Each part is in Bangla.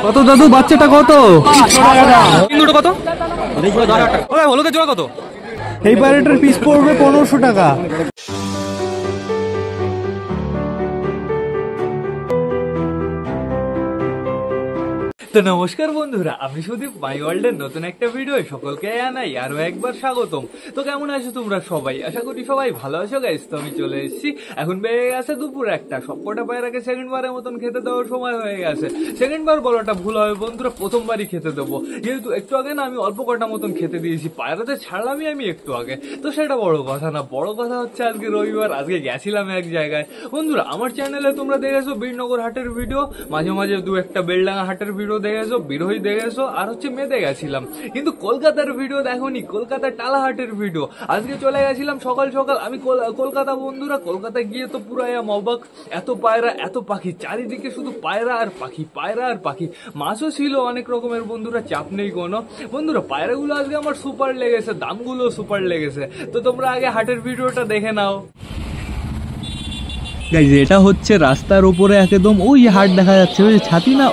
কত দাদু বাচ্চাটা কত? দুটো কত? হলুদের জোড়া কত? এই পায়রাটার পিস পড়বে 1500 টাকা। তো নমস্কার বন্ধুরা, আমি সুদীপ, মাই ওয়ার্ল্ডের নতুন একটা ভিডিও সকলকে জানাই আরো একবার স্বাগতম। তো কেমন আছো তোমরা সবাই? আশা করি সবাই ভালো আছো গাইস। তো আমি চলে এসেছি, এখন বেড়ে গেছে দুপুর একটা। সবকটা পায়রাকে সেকেন্ড বারের মতন খেতে দেওয়ার সময় হয়ে গেছে। সেকেন্ড বার বলাটা ভুল হবে বন্ধুরা, প্রথমবারই খেতে দেবো, যেহেতু একটু আগে না আমি অল্প কটা মতন খেতে দিয়েছি, পায়রাতে ছাড়লামই আমি একটু আগে। তো সেটা বড় কথা না, বড় কথা হচ্ছে আজকে রবিবার, আজকে গেছিলাম এক জায়গায়। বন্ধুরা আমার চ্যানেলে তোমরা দেখেছো বীরনগর হাটের ভিডিও, মাঝে মাঝে দু একটা বেলডাঙ্গা হাটের ভিডিও দেখেছো, বিরোহী দেখেছো, আর হচ্ছে মেতে গেছিলাম। কিন্তু কলকাতার ভিডিও দেখোনি, কলকাতার টালাহাটের ভিডিও। আজকে চলে গেছিলাম সকাল সকাল আমি কলকাতা। বন্ধুরা কলকাতায় গিয়ে তো পুরো অবাক, এত পায়রা এত পাখি, চারিদিকে শুধু পায়রা আর পাখি, পায়রা আর পাখি। মাছও ছিল অনেক রকমের বন্ধুরা, চাপ নেই কোনো। বন্ধুরা পায়রাগুলো আজকে আমার সুপার লেগেছে, দামগুলো সুপার লেগেছে। তো তোমরা আগে হাটের ভিডিওটা দেখে নাও। গাইজ এটা হচ্ছে রাস্তার উপরে একদম ওই হাট দেখা যাচ্ছে, ওই ছাতি না,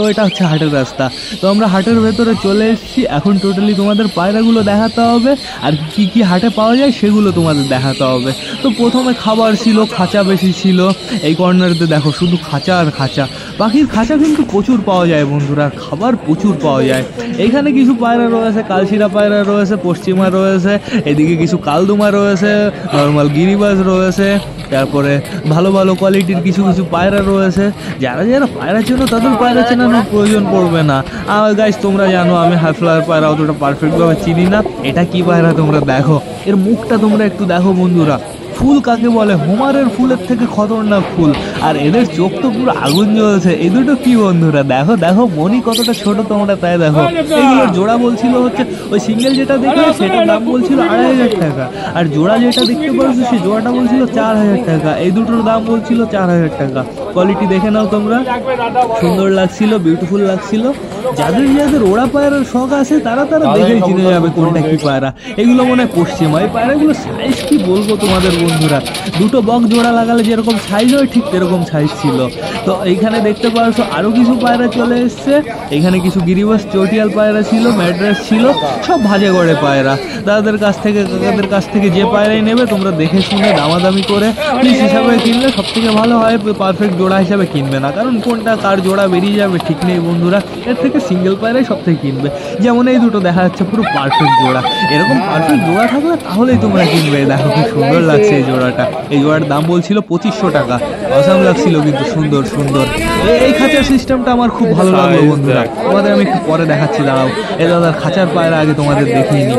ওইটা হচ্ছে হাটের রাস্তা। তো আমরা হাটের ভেতরে চলে এসেছি। এখন টোটালি তোমাদের পায়রাগুলো দেখাতে হবে, আর কি কি হাটে পাওয়া যায় সেগুলো তোমাদের দেখাতে হবে। তো প্রথমে খাবার ছিল, খাঁচা বেশি ছিল। এই কর্নারেতে দেখো শুধু খাঁচা আর খাঁচা। পাখির খাঁচা কিন্তু প্রচুর পাওয়া যায় বন্ধুরা, খাবার প্রচুর পাওয়া যায়। এইখানে কিছু পায়রা রয়েছে, কালশিরা পায়রা রয়েছে, পশ্চিমা রয়েছে, এদিকে কিছু কালদুমা রয়েছে, নর্মাল গিরিবাজ রয়েছে, তারপরে ভালো ভালো কোয়ালিটির কিছু কিছু পায়রা রয়েছে। যারা যারা পায়রা চেনো তাদের পায়রা চেনানোর প্রয়োজন পড়বে না। আর গাইস তোমরা জানো আমি হাই ফ্লাওয়ার পায়রা অতটা পারফেক্টভাবে চিনি না। এটা কি পায়রা তোমরা দেখো, এর মুখটা তোমরা একটু দেখো বন্ধুরা। ফুল কাকে বলে? হোমারের ফুলের থেকে খতরনাক ফুল। আর এদের চোখ তো পুরো আগুন জ্বলছে। এই দুটো কি বন্ধুরা, দেখো দেখো মনি কতটা ছোট তোমরা তাই দেখো। এইগুলোর জোড়া বলছিল হচ্ছে, ওই সিঙ্গেল যেটা দেখলে সেটার দাম বলছিল 2500 টাকা, আর জোড়া যেটা দেখতে পাচ্ছ সেই জোড়াটা বলছিল 4000 টাকা। এই দুটোর দাম বলছিল 4000 টাকা। কোয়ালিটি দেখে নাও তোমরা, সুন্দর লাগছিল, বিউটিফুল লাগছিল। যাদের যাদের ওড়া পায়রার শখ আছে তারা তারা দেখেই চিনে যাবে কোনটা কি পায়রা। এগুলো মনে হয় পশ্চিমা। এই পায়রাগুলো সাইজ কি বলবো তোমাদের বন্ধুরা, দুটো বক জোড়া লাগালে যেরকম সাইজ হয় ঠিক সেরকম সাইজ ছিল। তো এইখানে দেখতে পাচ্ছ আরো কিছু পায়রা চলে এসছে। এখানে কিছু গিরিবাস চটিয়াল পায়রা ছিল, ম্যাড্রাস ছিল, সব ভাজে গড়ে পায়রা। দাদাদের কাছ থেকে কাকাদের কাছ থেকে যে পায়রাই নেবে তোমরা দেখে শুনে দামাদামি করে পিস হিসাবে কিনলে সব থেকে ভালো হয়। পারফেক্ট জোড়া হিসাবে কিনবে না, কারণ কোনটা কার জোড়া বেরিয়ে যাবে ঠিক নেই বন্ধুরা। এর থেকে সিঙ্গেল পায়রাই সব থেকে কিনবে। যেমন এই দুটো দেখা যাচ্ছে পুরো পারফেক্ট জোড়া। এরকম পারফেক্ট জোড়া থাকলে তাহলেই তোমরা কিনবে। দেখো খুব সুন্দর লাগছে এই জোড়াটা। এই জোড়ার দাম বলছিল 2500 টাকা। অসাম লাগছিল কিন্তু, সুন্দর সুন্দর। এই খাঁচার সিস্টেমটা আমার খুব ভালো লাগলো বন্ধুরা, তোমাদের আমি একটু পরে দেখাচ্ছি, দাঁড়াও। এই দাদার খাঁচার পায়রা আগে তোমাদের দেখিয়ে নি।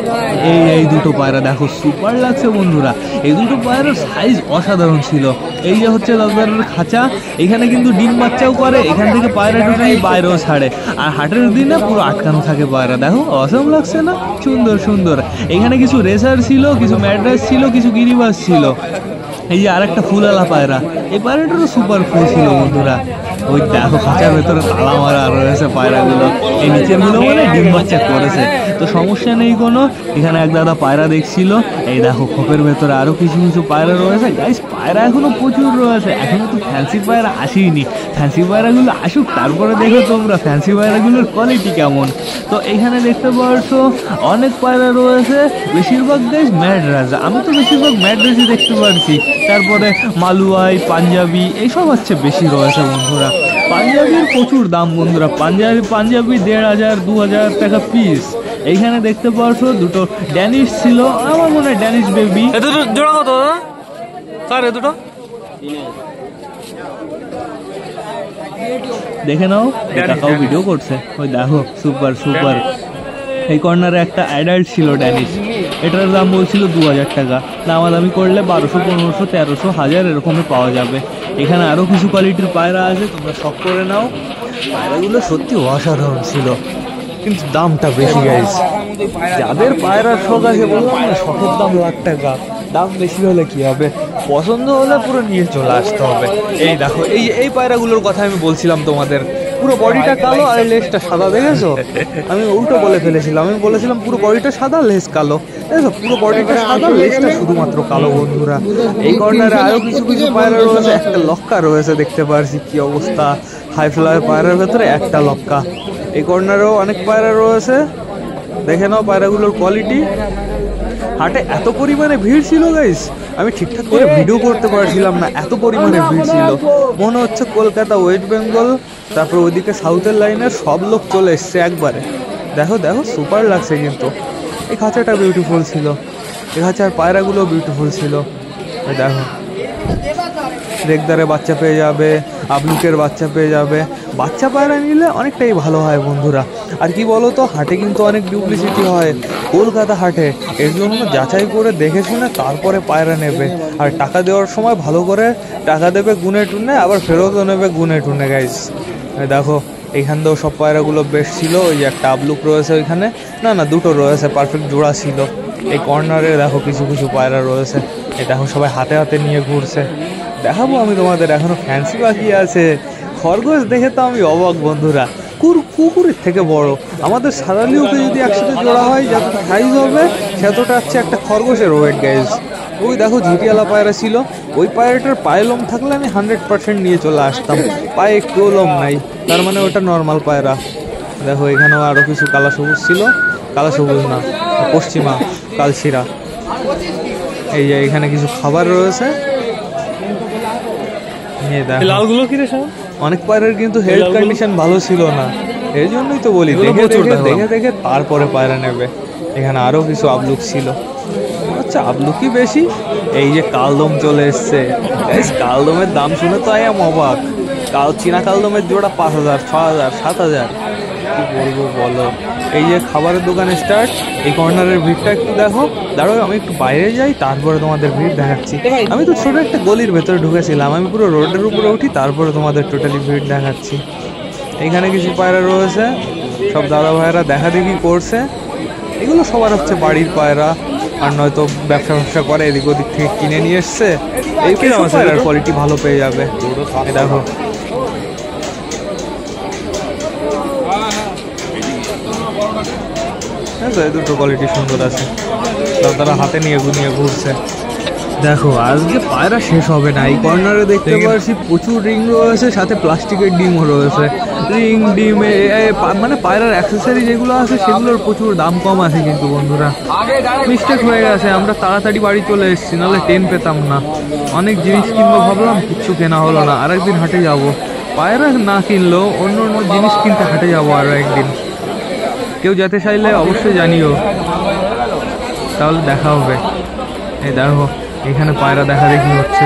এই দুটো পায়রা দেখো সুপার লাগছে বন্ধুরা। এই দুটো পায়রার সাইজ অসাধারণ ছিল। এই যে হচ্ছে দাদার খাঁচা, এখানে কিন্তু ডিম বাচ্চাও করে, এখান থেকে পায়রা টোটালি বাইরেও ছাড়ে। আর হাটের দিনে পুরো আটকানো থাকে পায়রা। দেখো অসাম লাগছে না, সুন্দর সুন্দর। এখানে কিছু রেসার ছিল, কিছু ম্যাড্রাস ছিল, কিছু গিরিবাস ছিল। এই যে আরেকটা ফুলালা পায়রা, এই পায়রাটারও সুপার ফুল ছিল বন্ধুরা। ওই দেখো খাঁচার ভেতরে তালা মারা রয়েছে পায়রাগুলো। এই নিচের গুলো মানে ডিম বাচ্চা করেছে, তো সমস্যা নেই কোনো। এখানে এক দাদা পায়রা দেখছিল। এই দেখো খোপের ভেতরে আরো কিছু কিছু পায়রা রয়েছে। গাইস পায়রা এখনো প্রচুর রয়েছে, এখনো তো ফ্যান্সি পায়রা আসেনি। ফ্যান্সি পায়রাগুলো আসুক, তারপরে দেখো তোমরা ফ্যান্সি পায়রাগুলোর কোয়ালিটি কেমন। তো এখানে দেখতে পাচ্ছ অনেক পায়রা রয়েছে, বেশিরভাগ দেশ ম্যাড্রাস। আমি তো বেশিরভাগ ম্যাড্রাসই দেখতে পাচ্ছি। তারপরে মালুয়াই, পাঞ্জাবি এইসব হচ্ছে বেশি রয়েছে বন্ধুরা। পাঞ্জাবির প্রচুর দাম বন্ধুরা, পাঞ্জাবি 1500 2000 টাকা পিস। এইখানে দেখতে পাচ্ছ দুটো ড্যানিশ ছিল, আমার মনে হয় ড্যানিশ বেবি। দুটো জোড়া কত কার? দুটো দেখে নাও, কাকাও ভিডিও করছে। ওই দেখো সুপার সুপার। এই কর্নারে একটা অ্যাডাল্ট ছিল ড্যানিশ, এটার দাম বলছিল 2000 টাকা। দামাদামি করলে 1200 1500 1300 1000 এরকমই পাওয়া যাবে। এখানে আরো কিছু কোয়ালিটির পায়রা আছে, তোমরা শখ করে নাও। পায়রাগুলো সত্যি অসাধারণ ছিল, কিন্তু দামটা বেশি গাইস। যাদের পায়রার শখ আছে বললাম না, শখের দাম লাখ টাকা। দাম বেশি হলে কি হবে, পছন্দ হলে পুরো নিয়ে চলে আসতে হবে। এই দেখো এই পায়রাগুলোর কথা আমি বলছিলাম তোমাদের। পুরো বডিটা কালো আর লেজটা সাদা, দেখেছো? আমি উল্টো বলে ফেলেছিলাম, আমি বলেছিলাম পুরো বডিটা সাদা, লেজ কালো। দেখো পুরো বডিটা সাদা, লেজটা শুধুমাত্র কালো বন্ধুরা। এই কর্নারে আরো কিছু কিছু পায়রা রয়েছে, একটা লক্কা রয়েছে দেখতে পারছি, কি অবস্থা। হাই ফ্লাইয়ের পায়রার ভেতরে একটা লক্কা। এই কর্নারেও অনেক পায়রা রয়েছে, দেখে নাও পায়রাগুলোর কোয়ালিটি। হাটে এত পরিমাণে ভিড় ছিল গাইস, আমি ঠিকঠাক করে ভিডিও করতে পারছিলাম না, এত পরিমাণে ভিড় ছিল। মনে হচ্ছে কলকাতা, ওয়েস্ট বেঙ্গল, তারপর ওইদিকে সাউথের লাইনের সব লোক চলে এসছে একবারে। দেখো দেখো, সুপার লাগছে কিন্তু। এই খাঁচাটা বিউটিফুল ছিল, এই খাঁচার পায়রাগুলো বিউটিফুল ছিল। দেখো রেগদারে বাচ্চা পেয়ে যাবে, আবলুকের বাচ্চা পেয়ে যাবে। বাচ্চা পায়রা নিলে অনেকটাই ভালো হয় বন্ধুরা। আর কি বলো তো, হাটে কিন্তু অনেক ডুপ্লিসিটি হয় কলকাতা হাটে, এর জন্য যাচাই করে দেখে শুনে তারপরে পায়রা নেবে। আর টাকা দেওয়ার সময় ভালো করে টাকা দেবে গুনে টুনে, আবার ফেরতও নেবে গুনে টুনে গাইস। দেখো এইখান থেকেও সব পায়রাগুলো বেশ ছিল। ওই যে একটা আবলুক রয়েছে ওইখানে, না না দুটো রয়েছে, পারফেক্ট জোড়া ছিল। এই কর্নারে দেখো কিছু কিছু পায়রা রয়েছে, এই দেখো সবাই হাতে হাতে নিয়ে ঘুরছে। দেখাবো আমি তোমাদের, এখনো ফ্যান্সি বাকি আছে। খরগোশ দেখে তো আমি অবাক বন্ধুরা, কুকুরের থেকে বড়। আমাদের সারালি ওকে যদি একসাথে জোড়া হয়, যতটা সাইজ হবে সেতটা হচ্ছে একটা খরগোশের ওয়েট গাইজ। ওই দেখো ঝুটিয়ালা পায়রা ছিল, ওই পায়রাটার পায়ে লোম থাকলে আমি 100% নিয়ে চলে আসতাম। পায়ে একটুও লোম নাই, তার মানে ওটা নর্মাল পায়রা। দেখো এখানেও আরো কিছু কালা সবুজ ছিল, কালা সবুজ না পশ্চিমা কালশিরা। এই যে এখানে কিছু খাবার রয়েছে। লালগুলো কি রে? অনেক পায়রার কিন্তু হেলথ কন্ডিশন ভালো ছিল না, এই জন্যই তো বলি দেখে দেখে দেখে তারপরে পায়রা নেবে। এখানে আরো কিছু আবলুক ছিল, আচ্ছা আবলুকই বেশি। এই যে কালদম চলে এসছে, কালদমের দাম শুনে তো আম অবাক। চীনা কালদমের জোড়া 5,000, 6,000, 7,000, কি বলবো বলো। এই যে খাবারের দোকানে স্টার্ট। এই কর্নারের ভিড়টা একটু দেখো, দাঁড়াও আমি একটু বাইরে যাই, তারপরে তোমাদের ভিড় দেখাচ্ছি। আমি তো ছোট একটা গলির ভেতরে ঢুকেছিলাম, আমি পুরো রোডের উপরে উঠি, তারপরে তোমাদের টোটালি ভিড় দেখাচ্ছি। এইখানে কিছু পায়রা রয়েছে, সব দাদা ভাইয়েরা দেখা দেখি করছে। এগুলো সবার হচ্ছে বাড়ির পায়রা, আর নয়তো ব্যবসা করে, এদিক ওদিক থেকে কিনে নিয়ে এসছে। এই পায়রার কোয়ালিটি ভালো পেয়ে যাবে। দেখো এই দুটো কোয়ালিটি সুন্দর আছে, তারা হাতে নিয়ে গুনিয়ে ঘুরছে। দেখো আজকে পায়রা শেষ হবে না। এই কর্নারে দেখতে পাচ্ছি প্রচুর রিং রয়েছে, সাথে প্লাস্টিকের ডিমও রয়েছে। রিং ডিম মানে পায়রার অ্যাক্সেসরি যেগুলো আছে সেগুলোর প্রচুর দাম কম আছে কিন্তু বন্ধুরা। মিস্টেক হয়ে গেছে, আমরা তাড়াতাড়ি বাড়ি চলে এসেছি, নাহলে ট্রেন পেতাম না। অনেক জিনিস কিনবো ভাবলাম, কিচ্ছু কেনা হলো না। আরেকদিন হাটে যাব, পায়রা না কিনলেও অন্য অন্য জিনিস কিনতে হাটে যাবো আরো একদিন। কেউ যেতে চাইলে অবশ্যই জানিও, তাহলে দেখা হবে। এই দেখো এখানে পায়রা দেখা দেখি হচ্ছে,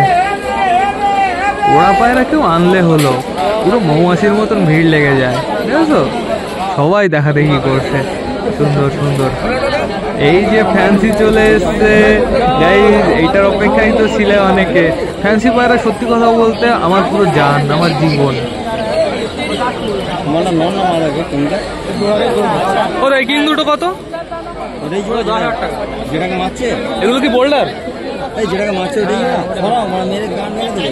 ওরা পায়রা কেউ আনলে হলো, পুরো মৌমাছির মতন ভিড় লেগে যায়, বুঝেছো? সবাই দেখা দেখি করছে, সুন্দর সুন্দর। এই যে ফ্যান্সি চলে এসছে গাইস, এইটার অপেক্ষায় তো ছিলে অনেকে। ফ্যান্সি পায়রা সত্যি কথা বলতে আমার পুরো জান, আমার জীবন। ওর এই কিং দুটো কত? এগুলো কি বোল্ডার? যেটাকে মারছে ওটাই না, আমার মেরে গান মেরে দিলে।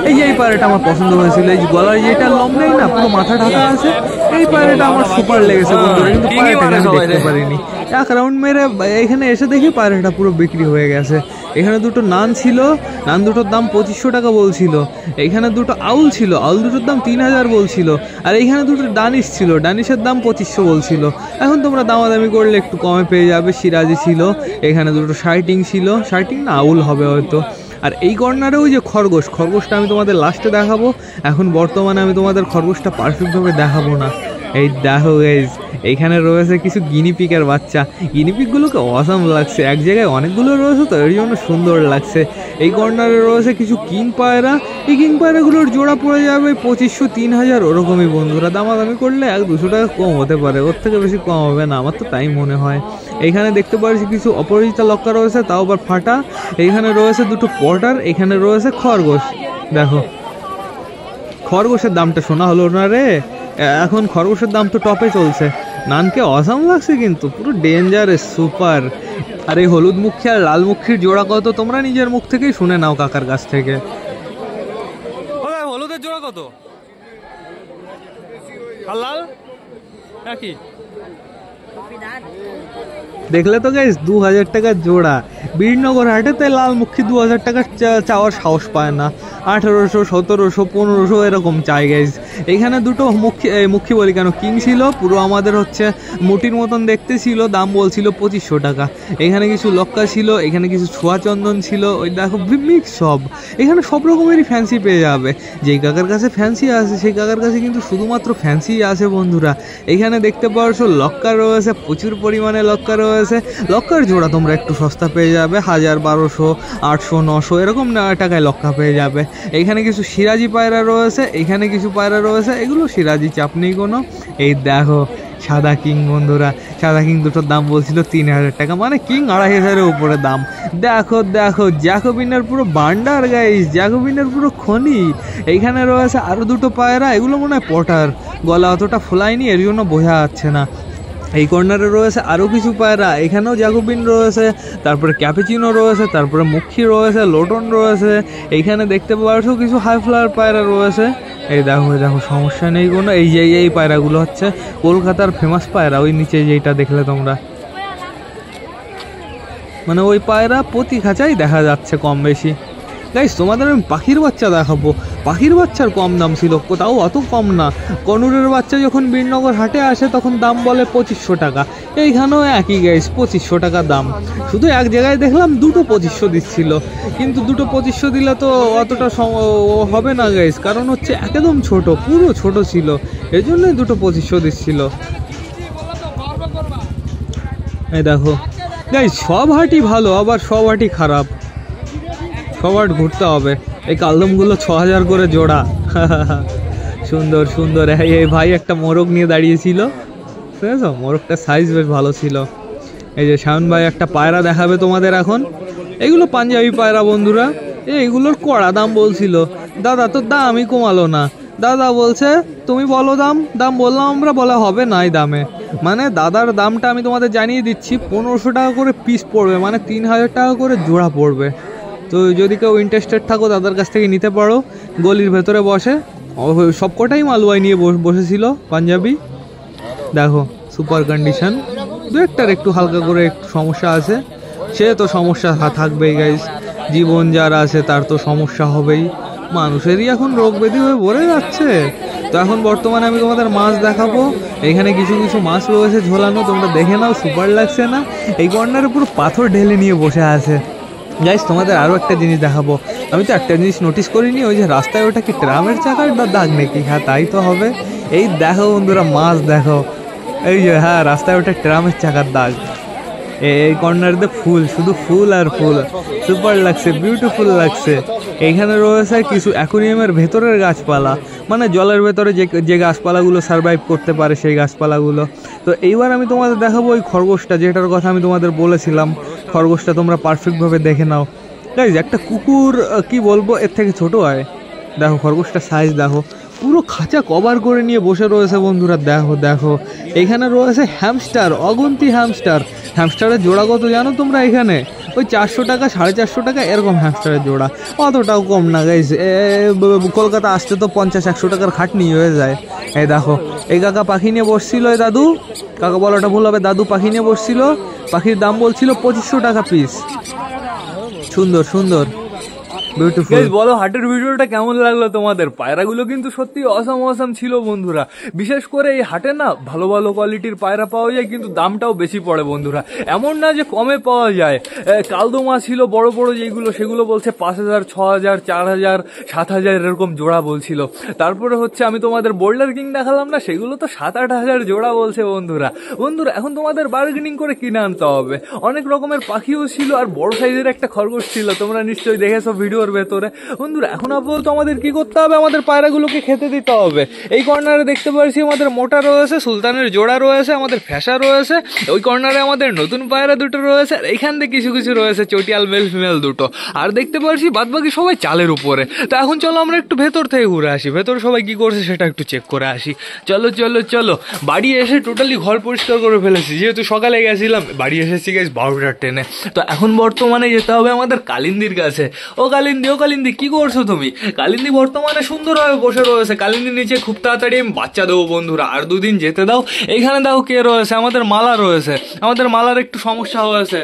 এই যে এই পায়রাটা আমার পছন্দ হয়েছিল, এই গলার যেটা লম নেই না, পুরো মাথা ঢাকা আছে, এই পায়রাটা আমার সুপার লেগেছে বন্ধুরা। কিন্তু পায়রাটা আমি দেখতে পারিনি, এক রাউন্ড মেরে এখানে এসে দেখি পায়রাটা পুরো বিক্রি হয়ে গেছে। এখানে দুটো নান ছিল, নান দুটোর দাম 2500 টাকা বলছিল। এখানে দুটো আউল ছিল, আউল দুটোর দাম 3000 বলছিল। আর এইখানে দুটো ডানিশ ছিল, ডানিশের দাম 2500 বলছিল। এখন তোমরা দামাদামি করলে একটু কমে পেয়ে যাবে। সিরাজি ছিল, এখানে দুটো শার্টিং ছিল, শার্টিং না আউল হবে হয়তো। আর এই কর্নারে ওই যে খরগোশটা আমি তোমাদের লাস্টে দেখাবো। এখন বর্তমানে আমি তোমাদের খরগোশটা পারফেক্টভাবে দেখাবো না। এই দেখো গাইস, এইখানে রয়েছে কিছু গিনিপিকের বাচ্চা। গিনিপিকগুলোকে অসাম লাগছে, এক জায়গায় অনেকগুলো রয়েছে তো এর জন্য সুন্দর লাগছে। এই কর্নারে রয়েছে কিছু কিং পায়রা, এই কিং পায়রাগুলোর জোড়া পড়ে যাবে 2500-3000 ওরকমই বন্ধুরা। দামাদামি করলে 100-200 টাকা কম হতে পারে, ওর থেকে বেশি কম হবে না, আমার তো তাই মনে হয়। এইখানে দেখতে পাচ্ছি কিছু অপরাজিতা লক্কা রয়েছে, তাও আবার ফাটা। এইখানে রয়েছে দুটো পটার, এখানে রয়েছে খরগোশ। দেখো খরগোশের দামটা শোনা হলো না রে, এখন খরগোশের দাম তো টপে চলছে। নানকে অসাম লাগছে, কিন্তু পুরো ডেঞ্জারাস, সুপার। আর এই হলুদ মুখী আর লাল মুখীর জোড়া কত তোমরা নিজের মুখ থেকেই শুনে নাও কাকার কাছ থেকে। হলুদের জোড়া কত আর লাল একই? দেখলে তো গাইস, 2000 টাকার জোড়া। বীরনগর হাটে তাই লাল মুখী 2000 টাকা চাওয়ার সাহস পায় না, 1800, 1700, 1500 এরকম চাই গাইস। এখানে দুটো মুখী বলি কেন, কিং ছিল, পুরো আমাদের হচ্ছে মুটির মতন দেখতে ছিল, দাম বলছিল 2500 টাকা। এখানে কিছু লক্কা ছিল, এখানে কিছু ছোঁয়া চন্দন ছিল, ওই দেখো মিক্স সব। এখানে সব রকমেরই ফ্যান্সি পেয়ে যাবে। যেই কাকার কাছে ফ্যান্সি আছে সেই কাকার কাছে কিন্তু শুধুমাত্র ফ্যান্সি আছে বন্ধুরা। এখানে দেখতে পাচ্ছ লক্কা রয়েছে, প্রচুর পরিমাণে লক্কা রয়েছে। লক্কার জোড়া তোমরা একটু সস্তা পেয়ে যাবে, 1000, 1200, 800, 900 এরকম টাকায় লক্কা পেয়ে যাবে। এখানে কিছু সিরাজি পায়রা রয়েছে, এখানে কিছু পায়রা রয়েছে, এগুলো সিরাজি, চাপ নেই কোনো। এই দেখো সাদা কিং বন্ধুরা, সাদা কিং দুটোর দাম বলছিল 3000 টাকা, মানে কিং 2500-এর উপরে দাম। দেখো দেখো জ্যাকোবিনের পুরো বান্ডার গাইস, জ্যাকোবিনের পুরো খনি। এইখানে রয়েছে আরো দুটো পায়রা, এগুলো মনে হয় পটার, গলা অতটা ফোলায়নি এর জন্য বোঝা যাচ্ছে না। এই কর্নারে রয়েছে আরও কিছু পায়রা, এখানেও জ্যাকোবিন রয়েছে, তারপরে ক্যাপুচিনো রয়েছে, তারপরে মুখী রয়েছে, লোটন রয়েছে। এইখানে দেখতে পাচ্ছ কিছু হাই ফ্লাওয়ার পায়রা রয়েছে। এই দেখো দেখো, সমস্যা নেই কোনো। এই পায়রাগুলো হচ্ছে কলকাতার ফেমাস পায়রা, ওই নিচে যেইটা দেখলে তোমরা, মানে ওই পায়রা প্রতি খাঁচাই দেখা যাচ্ছে কম বেশি। গাইস তোমাদের আমি পাখির বাচ্চা দেখাবো। পাখির বাচ্চার কম দাম ছিল, তাও অত কম না। কনুরের বাচ্চা যখন বীরনগর হাটে আসে তখন দাম বলে 2500 টাকা, এইখানেও একই গাইস, 2500 টাকা দাম। শুধু এক জায়গায় দেখলাম দুটো 2500 দিচ্ছিল, কিন্তু দুটো 2500 দিলে তো অতটা হবে না গাইস, কারণ হচ্ছে একদম ছোট, পুরো ছোট ছিল, এই জন্যই দুটো 2500 দিচ্ছিল। এই দেখো গাইস, সব হাটই ভালো আবার সব হাটই খারাপ, সব হাট ঘুরতে হবে। এই কালদমগুলো 6000 করে জোড়া। সুন্দর সুন্দর। এই ভাই একটা মোরগ নিয়ে দাঁড়িয়েছিল, বুঝেছো, মোরগটার সাইজ বেশ ভালো ছিল। এই যে শাওন ভাই একটা পায়রা দেখাবে তোমাদের এখন। এগুলো পাঞ্জাবি পায়রা বন্ধুরা, এইগুলোর কড়া দাম বলছিল। দাদা তো দামই কমালো না, দাদা বলছে তুমি বলো দাম। দাম বললাম আমরা, বলা হবে নাই দামে। মানে দাদার দামটা আমি তোমাদের জানিয়ে দিচ্ছি, 1500 টাকা করে পিস পড়বে, মানে 3000 টাকা করে জোড়া পড়বে। তো যদি কেউ ইন্টারেস্টেড থাকো দাদার কাছ থেকে নিতে পারো। গলির ভেতরে বসে, সব কটাই মালওয়াই নিয়ে বসেছিল পাঞ্জাবি। দেখো সুপার কন্ডিশন, দু একটার একটু হালকা করে একটু সমস্যা আছে, সে তো সমস্যা থাকবেই গাইস, জীবন যার আছে তার তো সমস্যা হবেই। মানুষেরই এখন রোগ ব্যাধি হয়ে ভরে যাচ্ছে। তো এখন বর্তমানে আমি তোমাদের মাছ দেখাবো। এখানে কিছু কিছু মাছ রয়েছে ঝোলানো, তোমরা দেখে নাও, সুপার লাগছে না? এই কর্নারে পুরো পাথর ঢেলে নিয়ে বসে আছে। গাইস তোমাদের আরও একটা জিনিস দেখাবো। আমি তো একটা জিনিস নোটিস করিনি, ওই যে রাস্তায় ওটা কি ট্রামের চাকার দাগ নাকি? হ্যাঁ তাই তো হবে। এই দেখো বন্ধুরা মাছ দেখো, এই যে হ্যাঁ রাস্তায় ওটা ট্রামের চাকার দাগ। এই কর্নারে ফুল, শুধু ফুল আর ফুল, সুপার লাগছে, বিউটিফুল লাগছে। এইখানে রয়েছে কিছু অ্যাকুরিয়ামের ভেতরের গাছপালা, মানে জলের ভেতরে যে গাছপালাগুলো সারভাইভ করতে পারে সেই গাছপালাগুলো। তো এইবার আমি তোমাদের দেখাবো ওই খরগোশটা, যেটার কথা আমি তোমাদের বলেছিলাম। খরগোশটা তোমরা পারফেক্টভাবে দেখে নাও। গাইজ একটা কুকুর কি বলবো, এর থেকে ছোট হয়। দেখো খরগোশটার সাইজ দেখো, পুরো খাঁচা কভার করে নিয়ে বসে রয়েছে বন্ধুরা। দেখো দেখো, এখানে রয়েছে হ্যামস্টার, অগুন্তি হ্যামস্টার। হ্যামস্টারের জোড়া কত জানো তোমরা? এখানে ওই 400 টাকা, 450 টাকা এরকম হ্যামস্টারের জোড়া, অতটাও কম না গাইজ। কলকাতা আসতে তো 50-100 টাকার খাটনি হয়ে যায়। এই দেখো এই কাকা পাখি নিয়ে বসছিল, এই দাদু, কাকা বলাটা ভুল হবে, দাদু পাখি নিয়ে বসছিল। পাখির দাম বলছিল 2500 টাকা পিস। সুন্দর সুন্দর, বিউটিফুল। বলো হাটের ভিডিওটা কেমন লাগলো তোমাদের? পায়রাগুলো কিন্তু সত্যি অসাম ছিল বন্ধুরা। বিশেষ করে এই হাটে না ভালো ভালো কোয়ালিটির পায়রা পাওয়া যায়, কিন্তু দামটাও বেশি পড়ে বন্ধুরা। এমন না যে কমে পাওয়া যায়। কালদমা ছিল বড় বড় যেগুলো, সেগুলো বলছে 5000, 6000, 4000, 7000 এরকম জোড়া বলছিল। তারপরে হচ্ছে আমি তোমাদের বোল্ডার কিং দেখালাম না, সেগুলো তো 7-8 হাজার জোড়া বলছে বন্ধুরা। এখন তোমাদের বার্গেনিং করে কিনে আনতে হবে। অনেক রকমের পাখিও ছিল, আর বড় সাইজের একটা খরগোশ ছিল, তোমরা নিশ্চয়ই দেখেছো ভিডিও। ওর ভেতরে। বন্ধুরা এখন আপাতত আমাদের কি করতে হবে, আমাদের পায়রাগুলোকে খেতে দিতে হবে। এই কর্নারে দেখতে পাচ্ছি আমাদের মোটা রয়েছে, সুলতানের জোড়া রয়েছে, আমাদের ফ্যাসা রয়েছে, ওই কর্নারে আমাদের নতুন পায়রা দুটো রয়েছে, আর এইখান থেকে কিছু কিছু রয়েছে চটিয়াল মেল ফিমেল দুটো, আর দেখতে পাচ্ছি বাদবাকি সবাই চালের উপরে। তো এখন চলো আমরা একটু ভেতর থেকে ঘুরে আসি, ভেতর সবাই কি করছে সেটা একটু চেক করে আসি। চলো চলো চলো। বাড়ি এসে টোটালি ঘর পরিষ্কার করে ফেলেছি, যেহেতু সকালে গেছিলাম, বাড়ি এসেছি গাইস 12টার ট্রেনে। তো এখন বর্তমানে যেতে হবে আমাদের কালিন্দির কাছে। ও কালিন্দি কি করছো তুমি? কালিন্দি বর্তমানে সুন্দরভাবে বসে রয়েছে, কালিন্দির নিচে খুব তাড়াতাড়ি আমি বাচ্চা দেবো বন্ধুরা, আর দুদিন যেতে দাও। এইখানে দেখো কে রয়েছে, আমাদের মালা রয়েছে। আমাদের মালার একটু সমস্যা হয়েছে,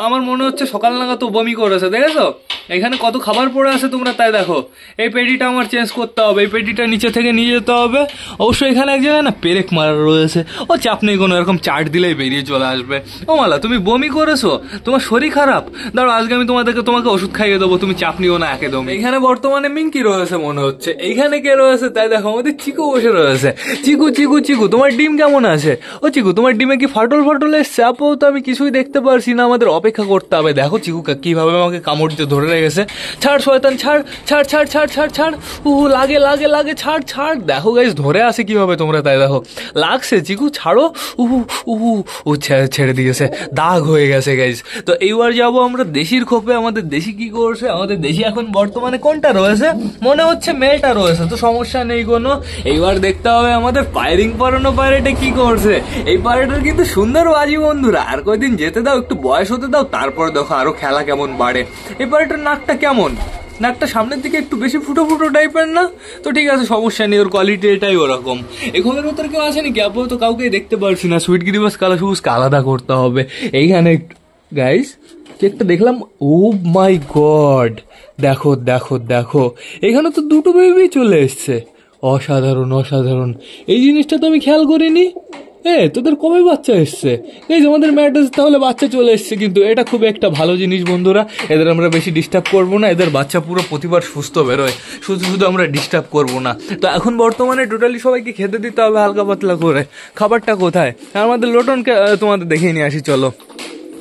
আমার মনে হচ্ছে সকাল নাগাদ তো বমি করেছে, দেখেছো? এখানে কত খাবার পড়ে আছে তোমরা তাই দেখো। এই পেটিটা আমার চেঞ্জ করতে হবে, এই পেটিটা নিচে থেকে নিয়ে যেতে হবে। অবশ্যই এখানে এক জায়গায় না পেরেক মারা রয়েছে, ও চাপ নেই কোনো, এরকম চাট দিলেই বেরিয়ে চলে আসবে। ও মালা তুমি বমি করেছো, তোমার শরীর খারাপ? দাঁড়ো আজকে আমি তোমাকে ওষুধ খাইয়ে দেবো, তুমি চাপ নিও না একদম। এখানে বর্তমানে মিঙ্কি রয়েছে মনে হচ্ছে। এইখানে কে রয়েছে তাই দেখো, আমাদের চিকু বসে রয়েছে। চিকু তোমার ডিম কেমন আছে? ও চিকু তোমার ডিমে কি ফাটল এসছে? তো আমি কিছুই দেখতে পারছি না, আমাদের অপেক্ষা করতে হবে। দেখো চিকু কিভাবে আমাকে কামড় দিয়ে ধরে রেখেছে। ছাড় শয়তান ছাড়। লাগে ছাড়। দেখো গাইস ধরে আসে কিভাবে তোমরা তাই দেখো, লাগছে চিকু ছাড়ো। ছেড়ে দিয়েছে, দাগ হয়ে গেছে গাইস। তো এইবার যাবো আমরা দেশির খোপে। আমাদের দেশি কি করছে, আমাদের দেশি এখন বর্তমানে কোনটা রয়েছে, মনে হচ্ছে মেলটা রয়েছে, তো সমস্যা নেই কোনো। এইবার দেখতে হবে আমাদের ফায়ারিং পরানো পায়রাটা কি করছে। এই পায়রাটার কিন্তু সুন্দর বাজি বন্ধুরা, আর কয়দিন যেতে দাও, একটু বয়স হতে দাও, তারপর দেখো আরো খেলা কেমন বাড়ে। এই পায়রাটার নাকটা কেমন, নাকটা সামনের দিকে একটু বেশি ফুটো টাইপের না? তো ঠিক আছে সমস্যা নেই, ওর কোয়ালিটি এটাই ওরকম। এখানের ভেতরে কেউ আসেনি কি? আপাতত কাউকে দেখতে পারছি না। সুইট গিরিবাস কালা সবুজকে আলাদা করতে হবে। এইখানে গাইস একটা দেখলাম, ও মাই গড, দেখো এখানে তো দুটো বেবি চলে এসছে। অসাধারণ, এই জিনিসটা তো আমি খেয়াল করিনি। তোদের কবে বাচ্চা এসছে? এই যে আমাদের ম্যাটাস তাহলে বাচ্চা চলে এসছে, কিন্তু এটা খুব একটা ভালো জিনিস বন্ধুরা। এদের আমরা বেশি ডিস্টার্ব করবো না, এদের বাচ্চা পুরো প্রতিবার সুস্থ বেরোয়, শুধু আমরা ডিস্টার্ব করবো না। তো এখন বর্তমানে টোটালি সবাইকে খেতে দিতে হবে হালকা পাতলা করে। খাবারটা কোথায়? আমাদের লোটনকে তোমাদের দেখিয়ে নিয়ে আসি চলো।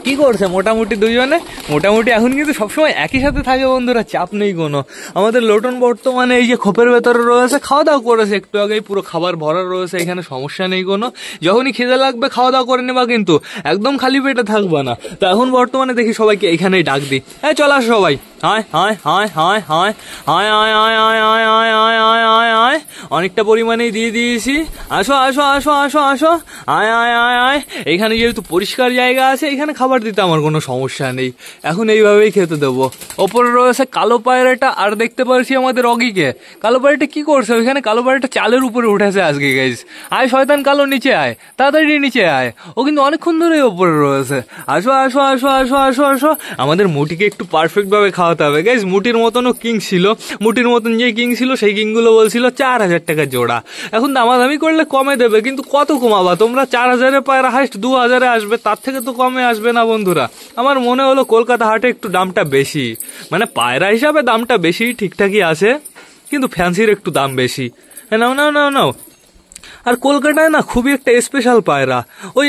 কি করছে মোটামুটি দুজনে? মোটামুটি এখন কিন্তু সবসময় একই সাথে থাকে বন্ধুরা, চাপ নেই কোনো। আমাদের লোটন বর্তমানে এই যে খোপের ভেতরে রয়েছে, খাওয়া দাওয়া করেছে একটু আগেই, পুরো খাবার ভরা রয়েছে, এখানে সমস্যা নেই কোনো। যখনই খিদে লাগবে খাওয়া দাওয়া করে নেবা, কিন্তু একদম খালি পেটে থাকবা না। তো এখন বর্তমানে দেখি সবাইকে এইখানেই ডাক দিই, চল আসো সবাই। অনেকটা পরিমাণেই দিয়ে দিয়েছি, আসো। আয়। এখানে যেহেতু পরিষ্কার জায়গা আছে, এখানে খাবার দিতে আমার কোনো সমস্যা নেই। এখন এইভাবেই খেতে দেবো। ওপরে রয়েছে কালো পায়রাটা, আর দেখতে পাচ্ছি আমাদের অগিকে। কালো পায়রাটা কি করছে ওইখানে? কালো পায়রাটা চালের উপরে উঠেছে আজকে গাইস। আয় শয়তান কালো, নিচে আয়, তাড়াতাড়ি নিচে আয়। ও কিন্তু অনেকক্ষণ ধরেই ওপরে রয়েছে। আসো। আমাদের মুটিকে একটু পারফেক্ট ভাবে খাওয়াতে হবে গাইস। মুটির মতনও কিং ছিল, মুটির মতন যে কিং ছিল সেই কিংগুলো বলছিল 4000 টাকা জোড়া। এখন দামাদামি করলে কমে দেবে, কিন্তু কত কমাবা তোমরা? 4000-এ পায়রা হাইস্ট 2000-এ আসবে, তার থেকে তো কমে আসবে না বন্ধুরা। আমার মনে হলো কলকাতা হাটে একটু দামটা বেশি, মানে পায়রা হিসাবে দামটা বেশি, ঠিকঠাকই আছে, কিন্তু ফ্যান্সির একটু দাম বেশি। নাও। আর কলকাতায় না খুবই একটা স্পেশাল পায়রা, ওই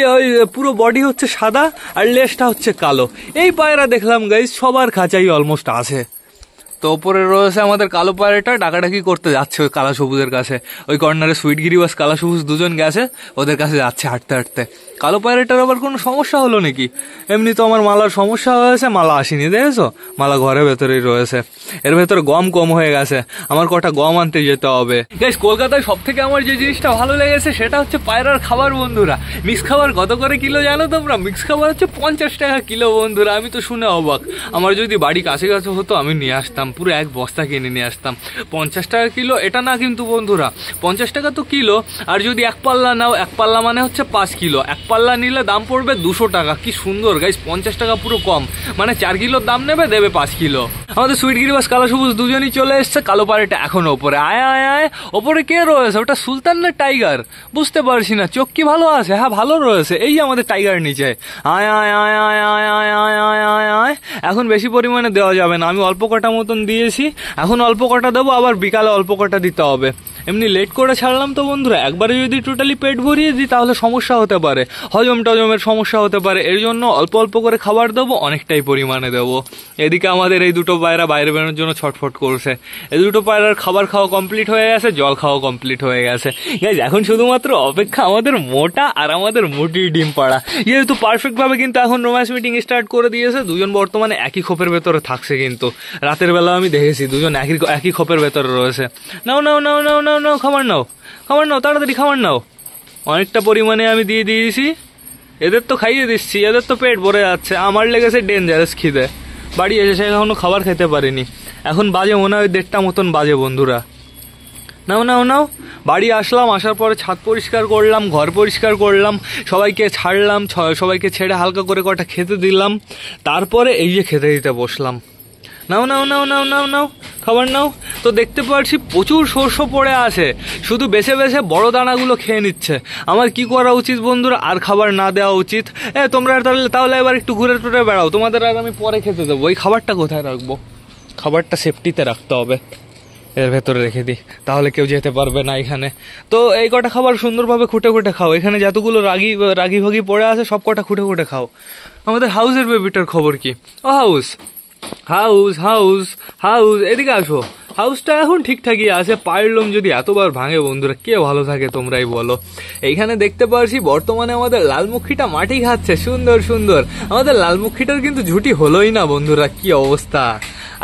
পুরো বডি হচ্ছে সাদা আর লেজটা হচ্ছে কালো। এই পায়রা দেখলাম গাইস সবার খাঁচাই অলমোস্ট আছে। তো ওপরে রয়েছে আমাদের কালো পায়রাটা, ডাকাডাকি করতে যাচ্ছে ওই কালা সবুজের কাছে। ওই কর্নারে সুইট গিরিবাস কালা সবুজ দুজন গেছে, ওদের কাছে যাচ্ছে হাঁটতে। কালো পায়রাটার আবার কোনো সমস্যা হলো নাকি? এমনি তো আমার মালার সমস্যা হয়েছে, মালা আসেনি দেখেছো, মালা ঘরের ভেতরেই রয়েছে। এর ভেতরে গম কম হয়ে গেছে, আমার কটা গম আনতে যেতে হবে। গাইস কলকাতায় সব থেকে আমার যে জিনিসটা ভালো লেগেছে সেটা হচ্ছে পায়রার খাবার বন্ধুরা। মিক্স খাবার কত করে কিলো জানো তোমরা? মিক্স খাবার হচ্ছে 50 টাকা কিলো বন্ধুরা। আমি তো শুনে অবাক, আমার যদি বাড়ি কাছে হতো আমি নিয়ে আসতাম, পুরো এক বস্তা কিনে নিয়ে আসতাম। 50 টাকা কিলো এটা না কিন্তু বন্ধুরা, 50 টাকা তো কিলো। আর যদি এক পাল্লা নাও, এক পাল্লা মানে হচ্ছে 5 কিলো, এক পাল্লা নিলে দাম পড়বে 200 টাকা। কি সুন্দর গাইস, 50 টাকা পুরো কম, মানে 4 কিলোর দাম নেবে, দেবে 5 কিলো। আমাদের সুইট গিরিবাস কালো সবুজ দুজনই চলে এসছে। কালো পায়রাটা এখন ওপরে। আয়। ওপরে কে রয়েছে? ওটা সুলতান না টাইগার বুঝতে পারছি না। চোখ কি ভালো আছে? হ্যাঁ ভালো রয়েছে। এই আমাদের টাইগার নিচে। আয়। এখন বেশি পরিমাণে দেওয়া যাবে না, আমি অল্প কটা মতন দিয়েছি, এখন অল্প কটা দেবো, আবার বিকালে অল্প কটা দিতে হবে। এমনি লেট করে ছাড়লাম তো বন্ধুরা, একবারে যদি টোটালি পেট ভরিয়ে দিই তাহলে সমস্যা হতে পারে, হজম টজমের সমস্যা হতে পারে। এর জন্য অল্প অল্প করে খাবার দেবো, অনেকটাই পরিমাণে দেবো। এদিকে আমাদের এই দুটো পায়রা বাইরে বেরোনোর জন্য ছটফট করছে। এই দুটো পায়রার খাবার খাওয়া কমপ্লিট হয়ে গেছে, জল খাওয়া কমপ্লিট হয়ে গেছে। গাইজ এখন শুধুমাত্র অপেক্ষা আমাদের মোটা আর আমাদের মোটি ডিম পাড়া। যেহেতু পারফেক্টভাবে কিন্তু এখন রোম্যান্স মিটিং স্টার্ট করে দিয়েছে। দুজন বর্তমানে একই খোপের ভেতরে থাকছে, কিন্তু রাতের বেলা আমি দেখেছি দুজন একই খোপের ভেতরে রয়েছে। নাও নাও নাও নাও নাও নাও খাবার নাও, খাবার নাও, তাড়াতাড়ি খাবার নাও। অনেকটা পরিমাণে আমি দিয়ে দিয়েছি, এদের তো খাইয়ে দিচ্ছি, এদের তো পেট ভরে যাচ্ছে। আমার লেগেছে ডেঞ্জারাস খিদে, বাড়ি এসে এখনো খাবার খেতে পারিনি। এখন বাজে মনে হয় 1:30 মতন বাজে বন্ধুরা। নাও নাও নাও। বাড়ি আসলাম, আসার পরে ছাদ পরিষ্কার করলাম, ঘর পরিষ্কার করলাম, সবাইকে ছাড়লাম, সবাইকে ছেড়ে হালকা করে কটা খেতে দিলাম, তারপরে এই যে খেতে দিতে বসলাম। নাও নাও নাও নাও নাও নাও খাবার নাও। তো দেখতে পাচ্ছি প্রচুর শস্য পড়ে আছে, শুধু বেছে বেছে বড় দানাগুলো খেয়ে নিচ্ছে। আমার কি করা উচিত বন্ধুরা? আর খাবার না দেওয়া উচিত? তোমরা তাহলে এবার একটু ঘুরে টুরে বেড়াও, তোমাদের আর আমি পরে খেতে দেবো। এই খাবারটা কোথায় রাখবো? খাবারটা সেফটিতে রাখতে হবে, এর ভেতরে রেখে দিই, তাহলে কেউ যেতে পারবে না এখানে। তো এই কটা খাবার সুন্দরভাবে খুঁটে খুঁটে খাও। এখানে যতগুলো রাগি ভাগি পড়ে আছে সব কটা খুঁটে খুঁটে খাও। আমাদের হাউসের বেবিটার খবর কি? ও হাউস হাউস হাউস হাউস, এদিকে আসো। হাউসটা এখন ঠিকঠাকই আছে, পায়ের লোম যদি এতবার ভাঙে বন্ধুরা কে ভালো থাকে তোমরাই বলো। এইখানে দেখতে পাচ্ছি বর্তমানে আমাদের লালমুখীটা মাটি খাচ্ছে সুন্দর সুন্দর। আমাদের লালমুখীটার কিন্তু ঝুটি হলোই না বন্ধুরা, কি অবস্থা।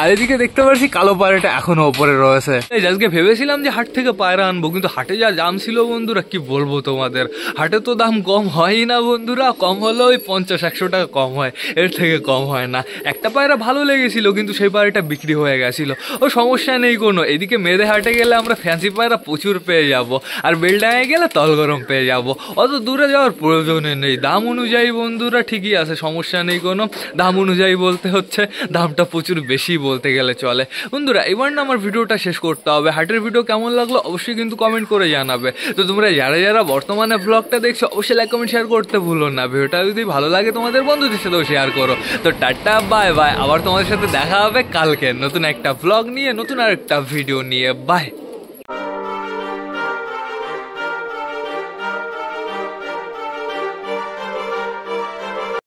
আর এদিকে দেখতে পাচ্ছি কালো পায়রাটা এখনো ওপরে রয়েছে। আজকে ভেবেছিলাম যে হাট থেকে পায়রা আনবো, কিন্তু হাটে যা দাম ছিল বন্ধুরা কি বলবো তোমাদের। হাটে তো দাম কম হয়ই না বন্ধুরা, কম হলেও ওই 50-100 টাকা কম হয়, এর থেকে কম হয় না। একটা পায়রা ভালো লেগেছিল, কিন্তু সেই পায়রাটা বিক্রি হয়ে গেছিল। ও সমস্যা নেই কোনো। এদিকে মেয়েদের হাটে গেলে আমরা ফ্যান্সি পায়রা প্রচুর পেয়ে যাব, আর বেলডাঙায় গেলে তলগরম পেয়ে যাব। অত দূরে যাওয়ার প্রয়োজনে নেই। দাম অনুযায়ী বন্ধুরা ঠিকই আছে, সমস্যা নেই কোনো। দাম অনুযায়ী বলতে হচ্ছে দামটা প্রচুর বেশি বলতে গেলে চলে। বন্ধুরা এবার না আমার ভিডিওটা শেষ করতে হবে। হাটের ভিডিও কেমন লাগলো অবশ্যই কিন্তু কমেন্ট করে জানাবে। তো তোমরা যারা যারা বর্তমানে ব্লগটা দেখছো অবশ্যই লাইক কমেন্ট শেয়ার করতে ভুলো না। ভিডিওটা যদি ভালো লাগে তোমাদের বন্ধুদের সাথেও শেয়ার করো। তো টাটা বাই বাই, আবার তোমাদের সাথে দেখা হবে কালকে নতুন একটা ব্লগ নিয়ে, নতুন আর একটা ভিডিও নিয়ে। বাই।